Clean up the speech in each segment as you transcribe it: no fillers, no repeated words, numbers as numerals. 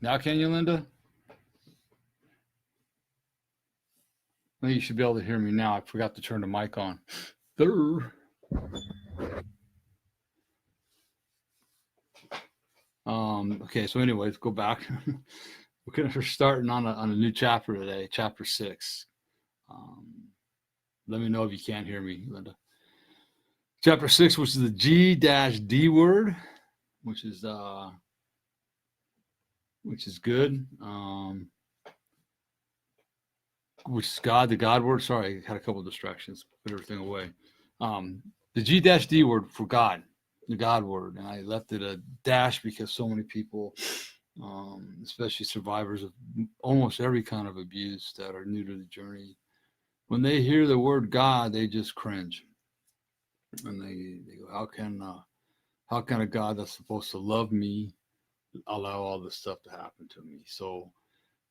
Now can you, Linda? I think you should be able to hear me now. I forgot to turn the mic on. There. Okay, so anyways, go back. We're starting on a new chapter today, chapter 6. Let me know if you can't hear me, Linda. Chapter 6, which is the G-D word, which is good. Which is God, the God word. Sorry, I had a couple of distractions. Put everything away. The G-D word for God, the God word, and I left it a dash because so many people, especially survivors of almost every kind of abuse that are new to the journey, when they hear the word God, they just cringe, and they go, how can a God that's supposed to love me allow all this stuff to happen to me? So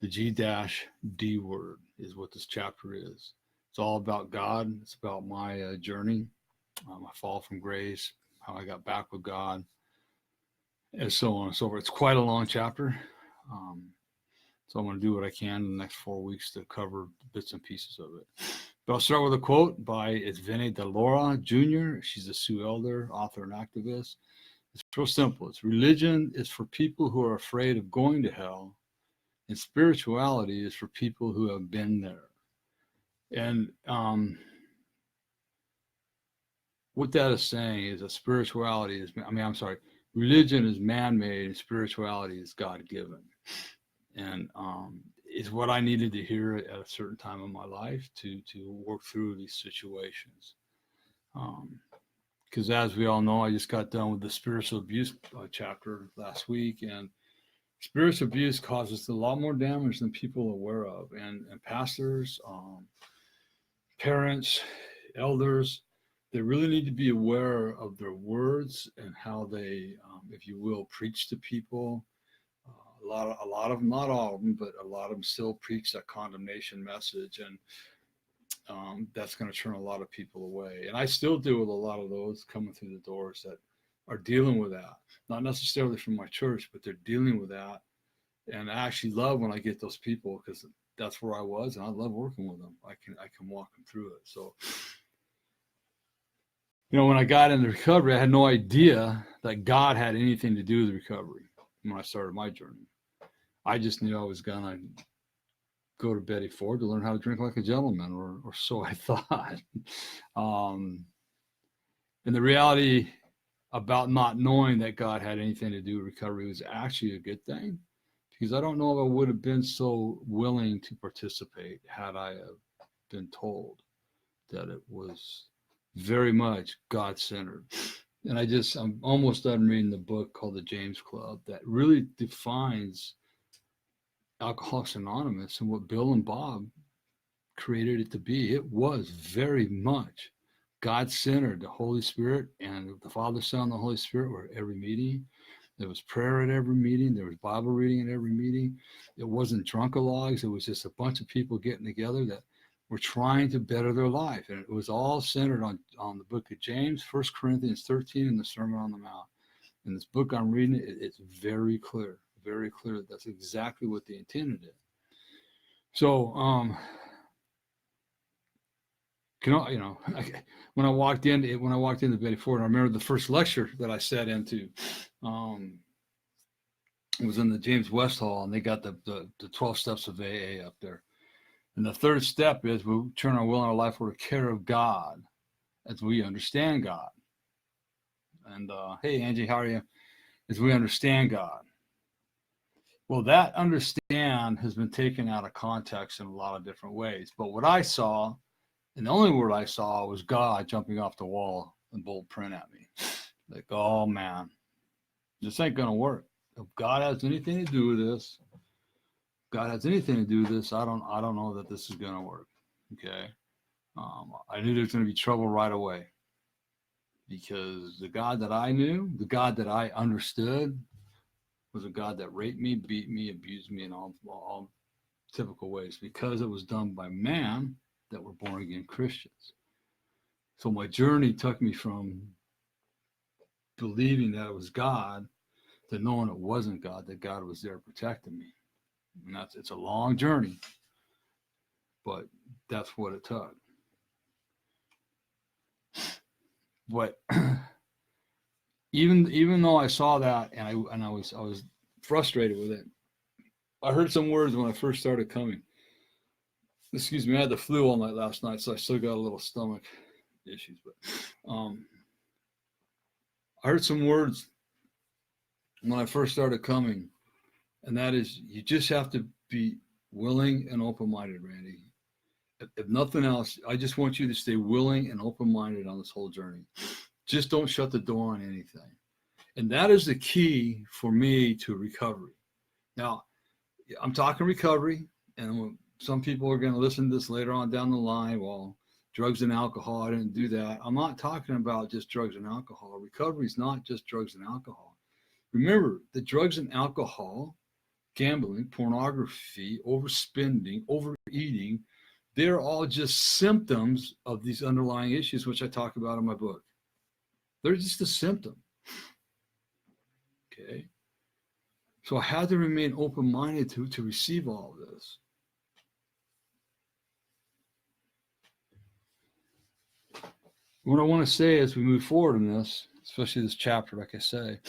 the G-D word is what this chapter is. It's all about God. It's about my journey, my fall from grace, how I got back with God, and so on and so forth. It's quite a long chapter. So I'm going to do what I can in the next 4 weeks to cover bits and pieces of it. But I'll start with a quote by Vinnie Delora Jr. She's a Sioux elder, author, and activist. It's real simple. It's religion is for people who are afraid of going to hell, and spirituality is for people who have been there. And what that is saying is that spirituality is, religion is man-made and spirituality is God-given. And it's what I needed to hear at a certain time in my life to work through these situations. Because as we all know, I just got done with the spiritual abuse chapter last week, and spiritual abuse causes a lot more damage than people are aware of. And pastors, parents, elders, they really need to be aware of their words and how they, if you will, preach to people. A lot of them, not all of them, but a lot of them still preach that condemnation message, and that's going to turn a lot of people away. And I still deal with a lot of those coming through the doors that are dealing with that, not necessarily from my church, but they're dealing with that. And I actually love when I get those people, because that's where I was, and I love working with them. I can walk them through it. So, when I got into recovery, I had no idea that God had anything to do with recovery when I started my journey. I just knew I was going to go to Betty Ford to learn how to drink like a gentleman, or so I thought. And the reality about not knowing that God had anything to do with recovery was actually a good thing, because I don't know if I would have been so willing to participate had I have been told that it was very much God-centered. And I'm almost done reading the book called The James Club that really defines Alcoholics Anonymous and what Bill and Bob created it to be. It was very much God-centered. The Holy Spirit and the Father, Son, and the Holy Spirit were at every meeting. There was prayer at every meeting. There was Bible reading at every meeting. It wasn't drunkalogs. It was just a bunch of people getting together that were trying to better their life. And it was all centered on the book of James, 1 Corinthians 13, and the Sermon on the Mount. In this book I'm reading, it's very clear that that's exactly what they intended it. So, when I walked into Betty Ford, I remember the first lecture that I sat into. It was in the James West Hall, and they got the 12 steps of AA up there. And the third step is we turn our will and our life over to care of God as we understand God. And hey, Angie, how are you? As we understand God. Well, that understand has been taken out of context in a lot of different ways. But what I saw, and the only word I saw, was God jumping off the wall in bold print at me. Like, oh man, this ain't gonna work. If God has anything to do with this, I don't know that this is gonna work. Okay. I knew there's gonna be trouble right away, because the God that I knew, the God that I understood, was a God that raped me, beat me, abused me in all typical ways, because it was done by man that were born again Christians. So my journey took me from believing that it was God to knowing it wasn't God, that God was there protecting me. And it's a long journey, but that's what it took. But even though I saw that and I was frustrated with it, I heard some words when I first started coming. Excuse me, I had the flu all night last night, so I still got a little stomach issues. But I heard some words when I first started coming, and that is, you just have to be willing and open-minded, Randy. If nothing else, I just want you to stay willing and open-minded on this whole journey. Just don't shut the door on anything. And that is the key for me to recovery. Now, I'm talking recovery, and some people are going to listen to this later on down the line. Well, drugs and alcohol, I didn't do that. I'm not talking about just drugs and alcohol. Recovery is not just drugs and alcohol. Remember, the drugs and alcohol, gambling, pornography, overspending, overeating, they're all just symptoms of these underlying issues, which I talk about in my book. They're just a symptom. Okay. So I had to remain open-minded to receive all of this. What I want to say as we move forward in this, especially this chapter, like I say,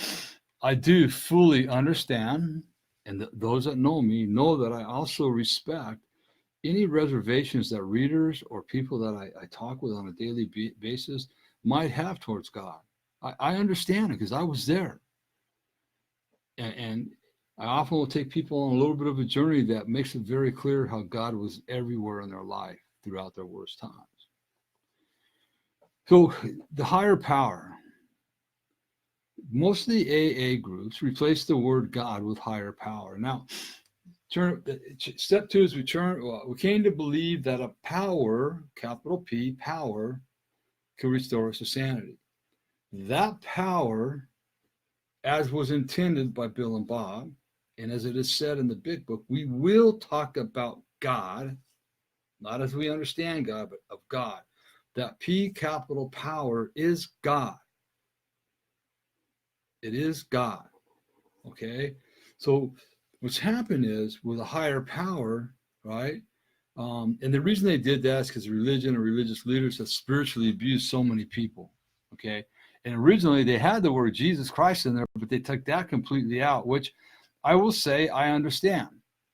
I do fully understand, and those that know me know that I also respect any reservations that readers or people that I talk with on a daily basis might have towards God. I understand it because I was there. And I often will take people on a little bit of a journey that makes it very clear how God was everywhere in their life throughout their worst times. So the higher power, most of the AA groups replace the word God with higher power. Now, step two is we came to believe that a power, capital P, power, can restore us to sanity. That power, as was intended by Bill and Bob, and as it is said in the big book, we will talk about God, not as we understand God, but of God. That P, capital power, is God. It is God. Okay? So what's happened is with a higher power, right? And the reason they did that is because religion and religious leaders have spiritually abused so many people. Okay? And originally they had the word Jesus Christ in there, but they took that completely out, which I will say I understand,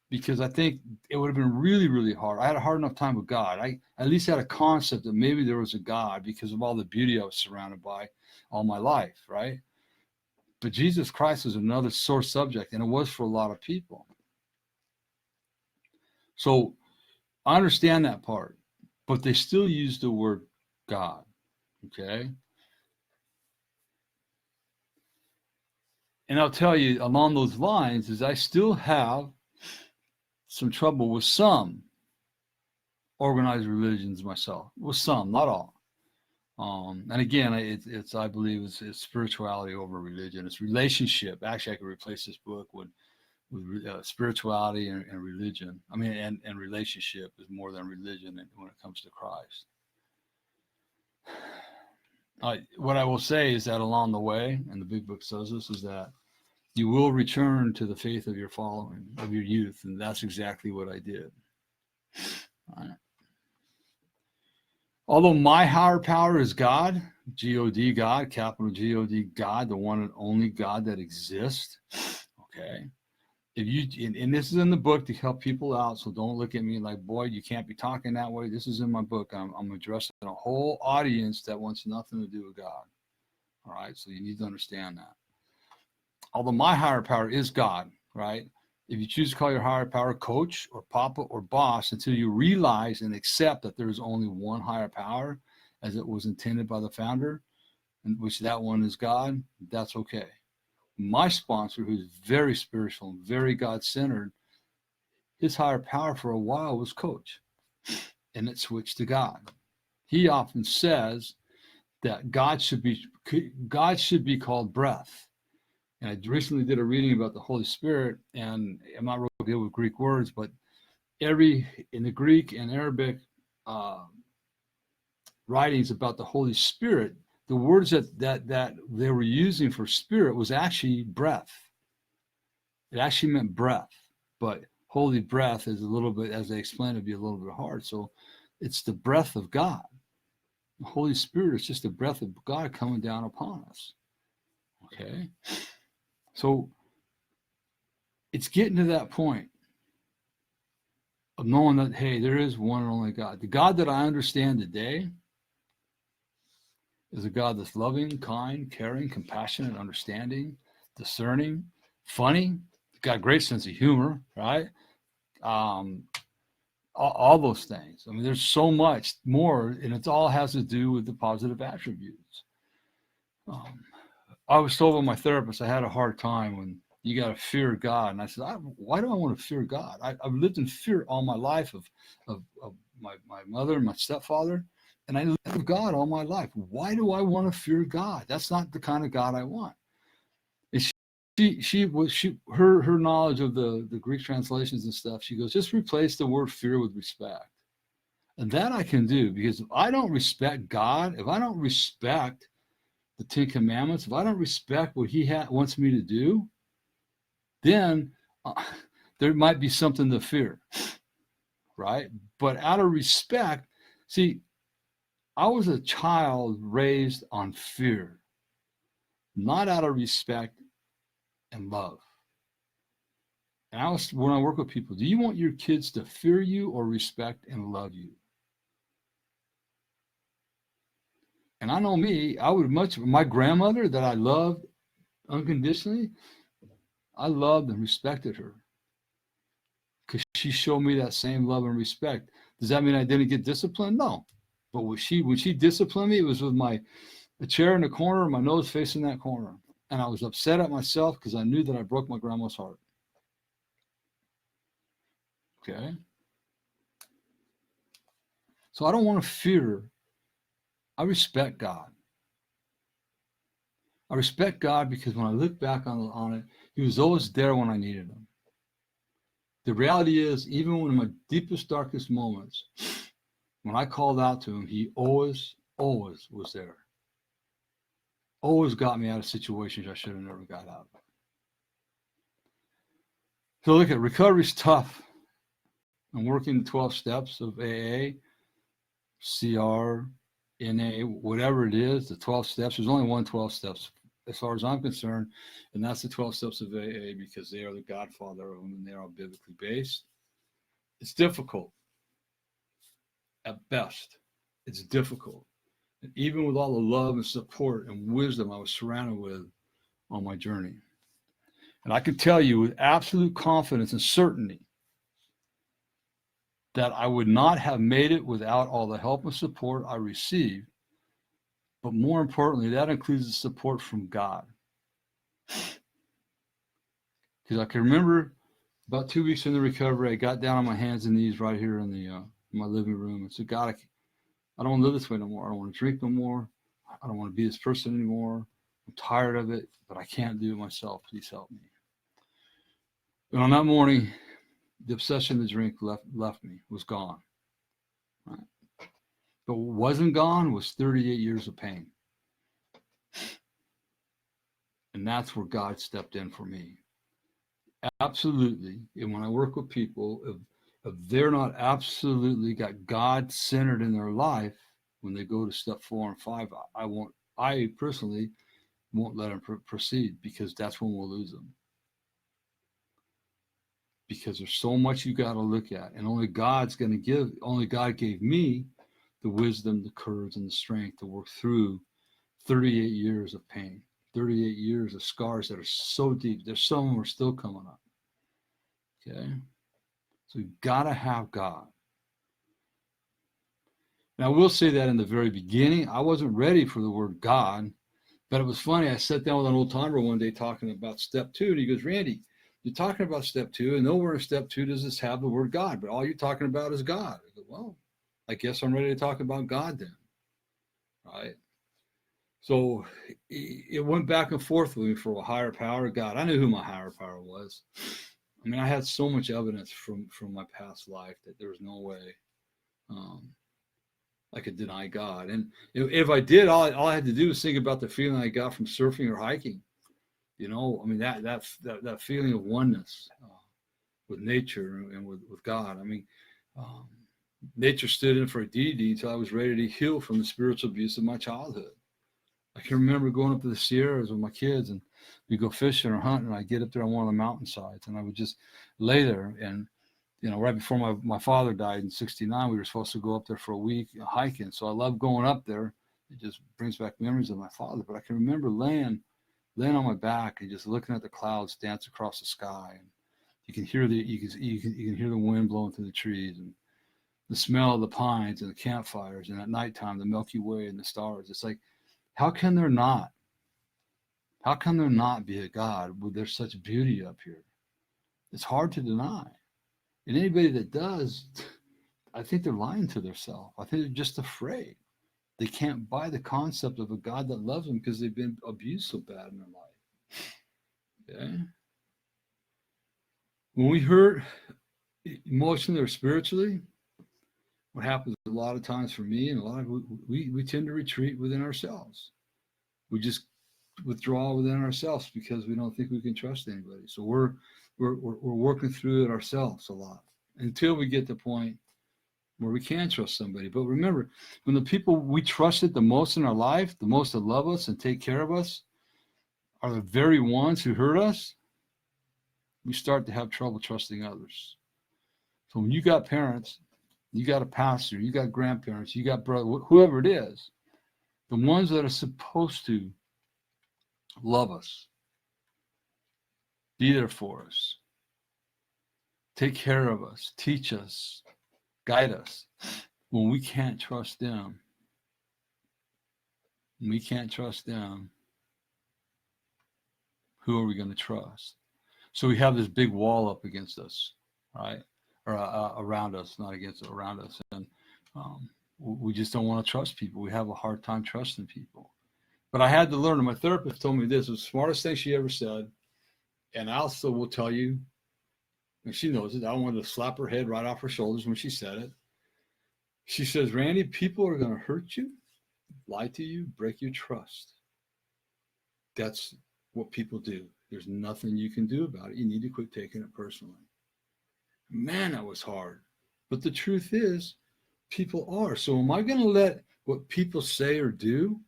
because I think it would have been really, really hard. I had a hard enough time with God. I at least had a concept that maybe there was a God because of all the beauty I was surrounded by all my life, right? But Jesus Christ is another sore subject, and it was for a lot of people. So I understand that part, but they still use the word God, okay? And I'll tell you, along those lines, is I still have some trouble with some organized religions myself, with some, not all. And again, it's I believe it's spirituality over religion. It's relationship. Actually, I could replace this book with spirituality and religion. I mean, and relationship is more than religion when it comes to Christ. What I will say is that along the way, and the big book says this, is that you will return to the faith of your following, of your youth, and that's exactly what I did. All right. Although my higher power is God, G-O-D, God, capital G-O-D, God, the one and only God that exists, okay? If you, and this is in the book to help people out, so don't look at me like, boy, you can't be talking that way. This is in my book. I'm addressing a whole audience that wants nothing to do with God, all right? So you need to understand that. Although my higher power is God, right? If you choose to call your higher power coach or papa or boss until you realize and accept that there is only one higher power as it was intended by the founder, and which that one is God, that's okay. My sponsor, who's very spiritual and very God-centered, his higher power for a while was coach, and it switched to God. He often says that God should be called breath. And I recently did a reading about the Holy Spirit, and I'm not real good with Greek words, but in the Greek and Arabic writings about the Holy Spirit, the words that they were using for spirit was actually breath. It actually meant breath, but holy breath is a little bit, as they explained, it'd be a little bit hard. So it's the breath of God. The Holy Spirit is just the breath of God coming down upon us. Okay? So it's getting to that point of knowing that, hey, there is one and only God. The God that I understand today is a God that's loving, kind, caring, compassionate, understanding, discerning, funny, got a great sense of humor, right? All those things. I mean, there's so much more, and it all has to do with the positive attributes. I was told by my therapist I had a hard time when you got to fear God. And I said, why do I want to fear God? I've lived in fear all my life of my mother and my stepfather. And I lived with God all my life. Why do I want to fear God? That's not the kind of God I want. And her knowledge of the Greek translations and stuff, she goes, just replace the word fear with respect. And that I can do, because if I don't respect God, if I don't respect the Ten Commandments, if I don't respect what he wants me to do, then there might be something to fear, right? But out of respect, see, I was a child raised on fear, not out of respect and love. And when I work with people, do you want your kids to fear you or respect and love you? And I know me, my grandmother that I loved unconditionally, I loved and respected her because she showed me that same love and respect. Does that mean I didn't get disciplined? No. But when she disciplined me, it was with a chair in the corner, my nose facing that corner. And I was upset at myself because I knew that I broke my grandma's heart. Okay? So I don't want to fear. I respect God. I respect God because when I look back on it, he was always there when I needed him. The reality is, even in my deepest, darkest moments, when I called out to him, he always was there. Always got me out of situations I should have never got out of. So look at recovery's tough. I'm working the 12 steps of AA, CR, NA, whatever it is, the 12 steps. There's only one 12 steps as far as I'm concerned, and that's the 12 steps of AA because they are the godfather of them and they are biblically based. It's difficult. At best, it's difficult. And even with all the love and support and wisdom I was surrounded with on my journey. And I can tell you with absolute confidence and certainty that I would not have made it without all the help and support I received. But more importantly, that includes the support from God. Because I can remember about 2 weeks into recovery, I got down on my hands and knees right here in my living room and said, God, I don't want to live this way no more. I don't want to drink no more. I don't want to be this person anymore. I'm tired of it, but I can't do it myself. Please help me. And on that morning, the obsession to drink left me, was gone. Right? But what wasn't gone was 38 years of pain. And that's where God stepped in for me. Absolutely. And when I work with people, if they're not absolutely got God centered in their life, when they go to step 4 and 5, I personally won't let them proceed because that's when we'll lose them. Because there's so much you got to look at, and only God gave me the wisdom, the courage, and the strength to work through 38 years of pain, 38 years of scars that are so deep. There's some of them are still coming up. Okay? So you've got to have God. Now, I will say that in the very beginning, I wasn't ready for the word God, but it was funny. I sat down with an old timer one day talking about step 2, and he goes, Randy, you're talking about step 2, and nowhere in step 2 does this have the word God, but all you're talking about is God. I go, well, I guess I'm ready to talk about God then, right? So it went back and forth with me for a higher power, God. I knew who my higher power was. I mean, I had so much evidence from my past life that there was no way I could deny God. And if I did, all I had to do was think about the feeling I got from surfing or hiking. You know, I mean, that feeling of oneness with nature and with God. I mean, um, nature stood in for a deity until I was ready to heal from the spiritual abuse of my childhood. I can remember going up to the Sierras with my kids, and we go fishing or hunting, and I get up there on one of the mountainsides, and I would just lay there. And you know, right before my father died in '69, we were supposed to go up there for a week hiking. So I love going up there. It just brings back memories of my father. But I can remember laying on my back and just looking at the clouds dance across the sky, and you can hear you can hear the wind blowing through the trees, and the smell of the pines and the campfires, and at nighttime the Milky Way and the stars. It's like, how can there not? How can there not be a God when there's such beauty up here? It's hard to deny. And anybody that does, I think they're lying to themselves. I think they're just afraid. They can't buy the concept of a God that loves them because they've been abused so bad in their life. Okay? When we hurt emotionally or spiritually, what happens a lot of times for me and a lot of we tend to retreat within ourselves. We just withdraw within ourselves because we don't think we can trust anybody. So we're working through it ourselves a lot until we get to the point where we can trust somebody. But remember, when the people we trusted the most in our life, the most that love us and take care of us, are the very ones who hurt us, we start to have trouble trusting others. So when you got parents, you got a pastor, you got grandparents, you got brother, whoever it is, the ones that are supposed to love us, be there for us, take care of us, teach us, guide us. When we can't trust them, who are we going to trust? So we have this big wall up against us, right? Or around us, not against it, around us. And we just don't want to trust people. We have a hard time trusting people. But I had to learn, and my therapist told me this was the smartest thing she ever said. And I also will tell you, and she knows it, I wanted to slap her head right off her shoulders when she said it. She says, Randy, people are going to hurt you, lie to you, break your trust. That's what people do. There's nothing you can do about it. You need to quit taking it personally. Man, that was hard. But the truth is, people are. So am I going to let what people say or do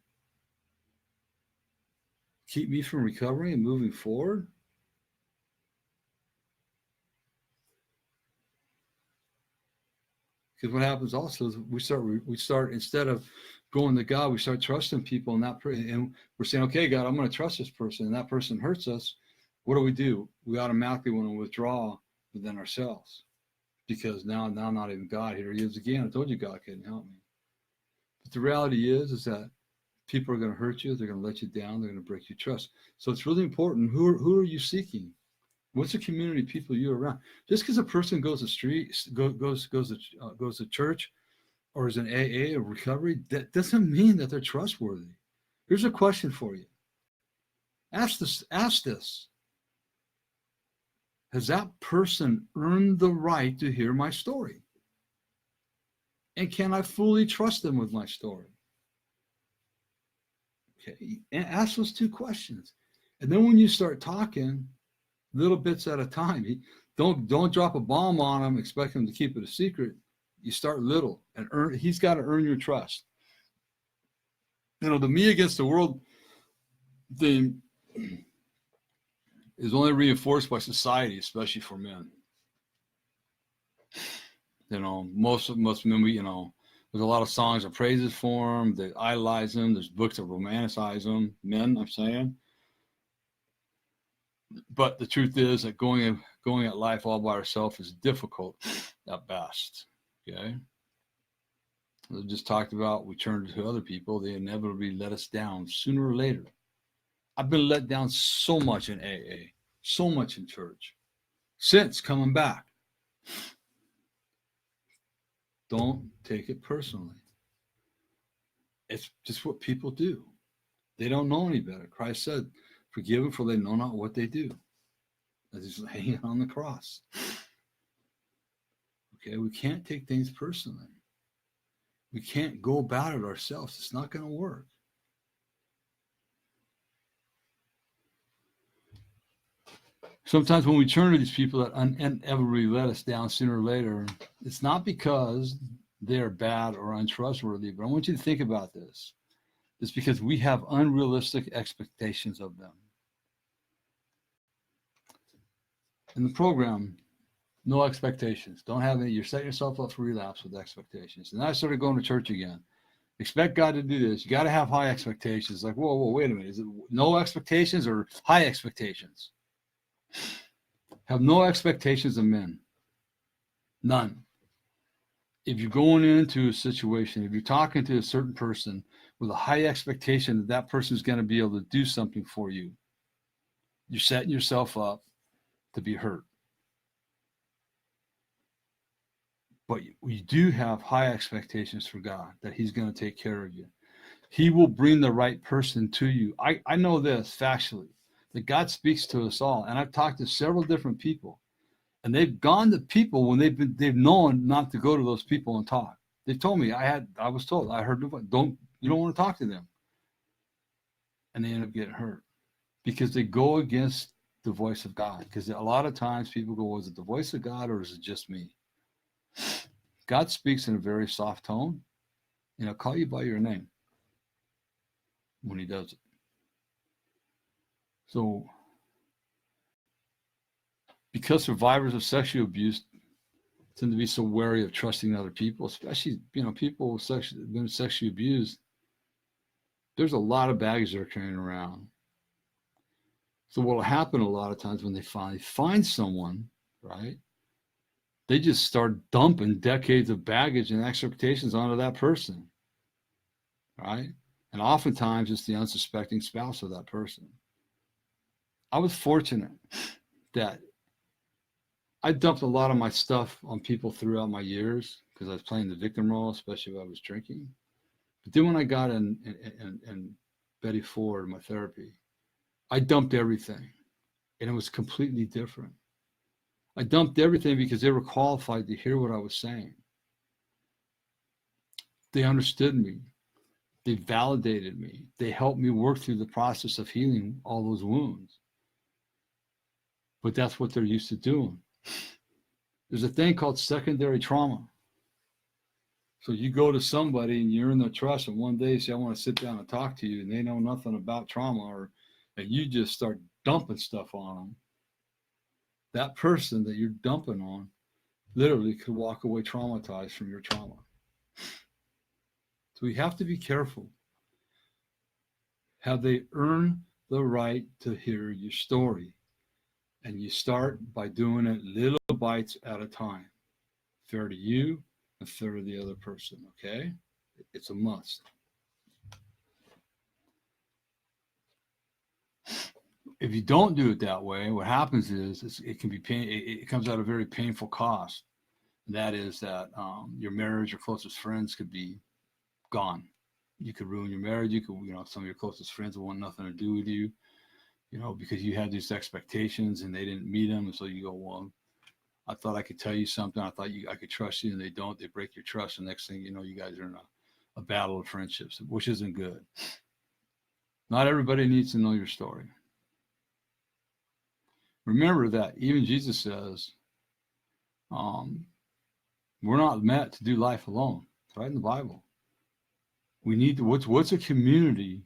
keep me from recovering and moving forward? Because what happens also is we start instead of going to God, we start trusting people, and we're saying, okay, God, I'm going to trust this person, and that person hurts us. What do? We automatically want to withdraw within ourselves, because now not even God. Here he is again. I told you God couldn't help me. But the reality is that people are going to hurt you. They're going to let you down. They're going to break your trust. So it's really important. Who are you seeking? What's the community of people you're around? Just because a person goes to church, or is an AA or recovery, that doesn't mean that they're trustworthy. Here's a question for you. Ask this. Has that person earned the right to hear my story? And can I fully trust them with my story? Okay, and ask those two questions. And then when you start talking, little bits at a time, don't drop a bomb on them, expect them to keep it a secret. You start little and he's got to earn your trust. You know, the me against the world thing is only reinforced by society, especially for men. You know, most men, there's a lot of songs of praises for them. They idolize them. There's books that romanticize them. Men, I'm saying. But the truth is that going at life all by ourselves is difficult at best. Okay. As I just talked about, we turn to other people. They inevitably let us down sooner or later. I've been let down so much in AA, so much in church, since coming back. Don't take it personally. It's just what people do. They don't know any better. Christ said, forgive them for they know not what they do. As he's hanging on the cross. Okay, we can't take things personally. We can't go about it ourselves. It's not going to work. Sometimes when we turn to these people that inevitably let us down sooner or later, it's not because they're bad or untrustworthy, but I want you to think about this. It's because we have unrealistic expectations of them. In the program, no expectations. Don't have any. You're setting yourself up for relapse with expectations. And I started going to church again. Expect God to do this. You got to have high expectations. Like, whoa, wait a minute. Is it no expectations or high expectations? Have no expectations of men. None. If you're going into a situation, if you're talking to a certain person with a high expectation that that person is going to be able to do something for you, you're setting yourself up to be hurt. But we do have high expectations for God, that he's going to take care of you. He will bring the right person to you. I know this factually, that God speaks to us all. And I've talked to several different people, and they've gone to people when they've known not to go to those people and talk. They told me, I was told, I heard, you don't want to talk to them. And they end up getting hurt because they go against the voice of God. Because a lot of times people go, is it the voice of God or is it just me? God speaks in a very soft tone, and he'll call you by your name when he does it. So, because survivors of sexual abuse tend to be so wary of trusting other people, especially, people been sexually abused, there's a lot of baggage they're carrying around. So what will happen a lot of times when they finally find someone, right? They just start dumping decades of baggage and expectations onto that person, right? And oftentimes it's the unsuspecting spouse of that person. I was fortunate that I dumped a lot of my stuff on people throughout my years because I was playing the victim role, especially when I was drinking. But then when I got in Betty Ford, my therapy, I dumped everything, and it was completely different. I dumped everything because they were qualified to hear what I was saying. They understood me. They validated me. They helped me work through the process of healing all those wounds. But that's what they're used to doing. There's a thing called secondary trauma. So you go to somebody and you're in their trust, and one day say, I want to sit down and talk to you, and they know nothing about trauma, and you just start dumping stuff on them. That person that you're dumping on literally could walk away traumatized from your trauma. So we have to be careful. Have they earned the right to hear your story? And you start by doing it little bites at a time. Fair to you and fair to the other person, okay? It's a must. If you don't do it that way, what happens is it can be it comes at a very painful cost. And that is that your marriage, your closest friends could be gone. You could ruin your marriage. You could, some of your closest friends will want nothing to do with you, because you had these expectations and they didn't meet them. And so you go, well, I thought I could tell you something. I thought I could trust you, and they don't. They break your trust. And next thing you know, you guys are in a battle of friendships, which isn't good. Not everybody needs to know your story. Remember that even Jesus says, we're not meant to do life alone. It's right in the Bible. We need to, what's a community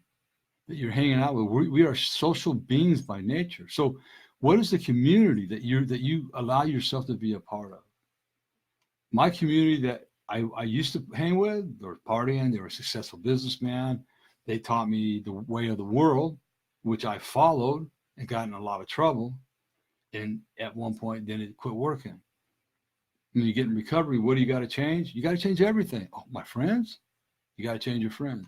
that you're hanging out with? We are social beings by nature. So what is the community that you allow yourself to be a part of? My community that I used to hang with, they were partying, they were a successful businessman. They taught me the way of the world, which I followed and got in a lot of trouble. And at one point, then it quit working. When you get in recovery, what do you got to change? You got to change everything. Oh, my friends? You got to change your friends.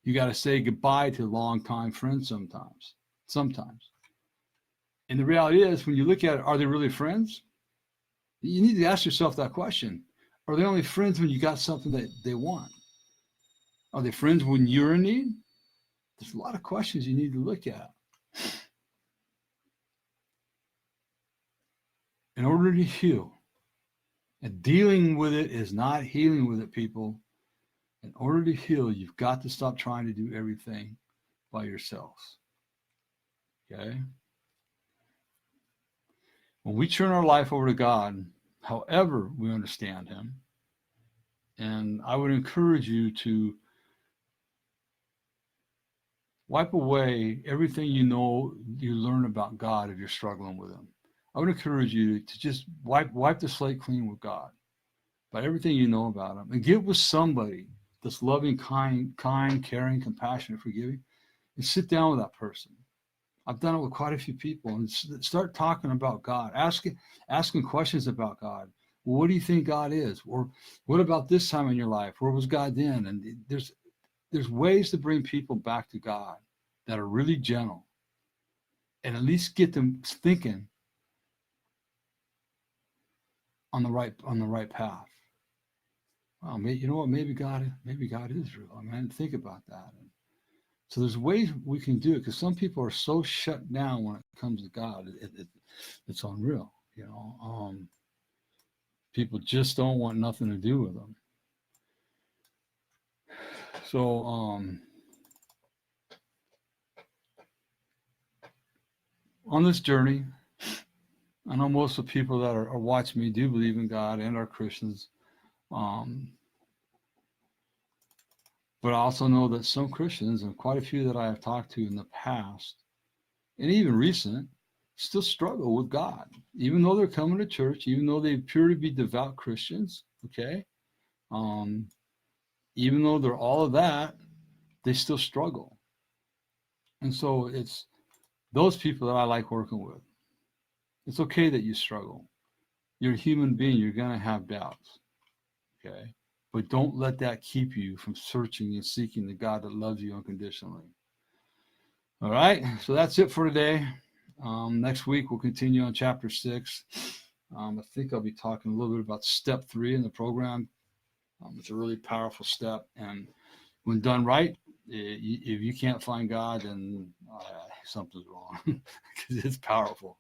You got to say goodbye to longtime friends sometimes. And the reality is, when you look at it, are they really friends? You need to ask yourself that question. Are they only friends when you got something that they want? Are they friends when you're in need? There's a lot of questions you need to look at. In order to heal, and dealing with it is not healing with it, people. In order to heal, you've got to stop trying to do everything by yourselves. Okay? When we turn our life over to God, however we understand him, and I would encourage you to wipe away everything you learn about God if you're struggling with him. I would encourage you to just wipe the slate clean with God, about everything you know about him, and get with somebody that's loving, kind, caring, compassionate, forgiving, and sit down with that person. I've done it with quite a few people, and start talking about God, asking questions about God. Well, what do you think God is? Or what about this time in your life? Where was God then? And there's ways to bring people back to God that are really gentle, and at least get them thinking on the right path. Well, you know what? Maybe God is real. I mean, I didn't think about that. And so there's ways we can do it, because some people are so shut down when it comes to God. It's unreal. People just don't want nothing to do with them. So on this journey, I know most of the people that are watching me do believe in God and are Christians. But I also know that some Christians, and quite a few that I have talked to in the past, and even recent, still struggle with God, even though they're coming to church, even though they appear to be devout Christians. Okay, even though they're all of that, they still struggle. And so it's those people that I like working with. It's okay that you struggle. You're a human being. You're going to have doubts. Okay, but don't let that keep you from searching and seeking the God that loves you unconditionally. All right, so that's it for today. Next week, we'll continue on chapter 6. I think I'll be talking a little bit about step 3 in the program. It's a really powerful step. And when done right, if you can't find God, then something's wrong, because it's powerful.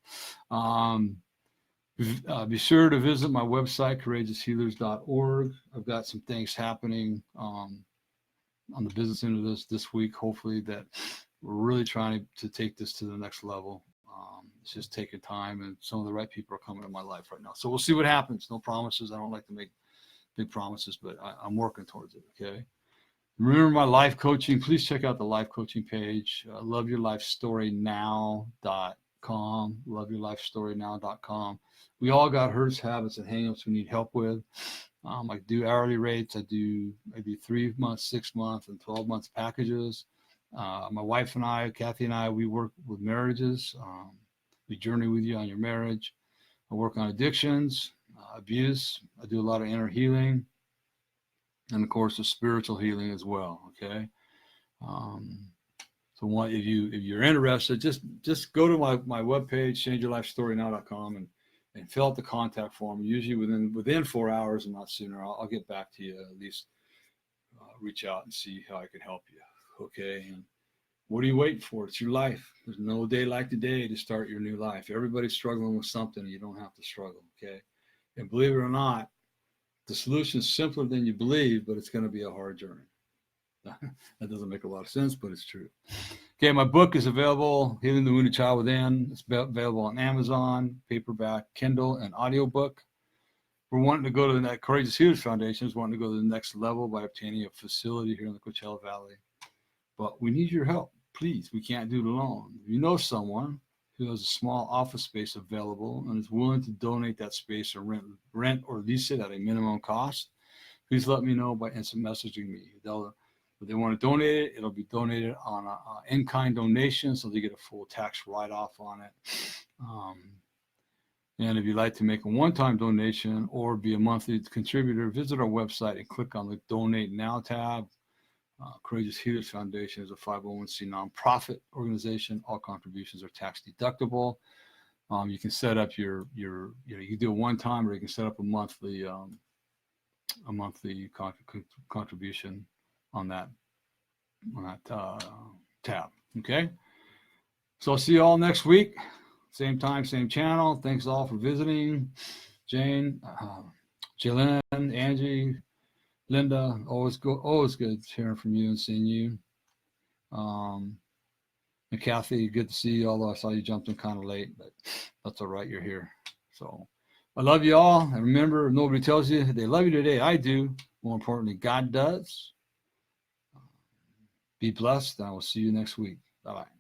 Be sure to visit my website, courageoushealers.org. I've got some things happening on the business end of this week, hopefully, that we're really trying to take this to the next level. It's just taking time, and some of the right people are coming in my life right now. So we'll see what happens. No promises. I don't like to make big promises, but I'm working towards it, okay? Remember my life coaching. Please check out the life coaching page, loveyourlifestorynow.com, loveyourlifestorynow.com. We all got hurts, habits, and hangups we need help with. I do hourly rates. I do maybe 3 months, 6 months, and 12 months packages. My wife and I, Kathy and I, we work with marriages. We journey with you on your marriage. I work on addictions, abuse. I do a lot of inner healing, and of course, the spiritual healing as well. Okay. So if you're interested, just go to my webpage, changeyourlifestorynow.com, and fill out the contact form. Usually within 4 hours and not sooner, I'll get back to you. At least reach out and see how I can help you. Okay. And what are you waiting for? It's your life. There's no day like today to start your new life. Everybody's struggling with something. You don't have to struggle. Okay. And believe it or not, the solution is simpler than you believe, but it's going to be a hard journey. That doesn't make a lot of sense, but it's true. Okay, my book is available, Healing the Wounded Child Within. It's available on Amazon, paperback, Kindle, and audiobook. We're wanting to go to the Courageous Healers Foundation is wanting to go to the next level by obtaining a facility here in the Coachella Valley. But we need your help, please. We can't do it alone. If you know someone who has a small office space available and is willing to donate that space or rent or lease it at a minimum cost, please let me know by instant messaging me. If they want to donate it, it'll be donated on an in-kind donation, so they get a full tax write-off on it. And if you'd like to make a one-time donation or be a monthly contributor, visit our website and click on the Donate Now tab. Courageous Healers Foundation is a 501c nonprofit organization. All contributions are tax deductible. You can set up you can do a one-time, or you can set up a monthly contribution on that tab. Okay. So I'll see you all next week. Same time, same channel. Thanks all for visiting. Jane, Jalen, Angie, Linda, always good hearing from you and seeing you. And Kathy, good to see you, although I saw you jumped in kind of late, but that's all right, you're here. So I love you all. And remember, if nobody tells you they love you today, I do. More importantly, God does. Be blessed, and I will see you next week. Bye-bye.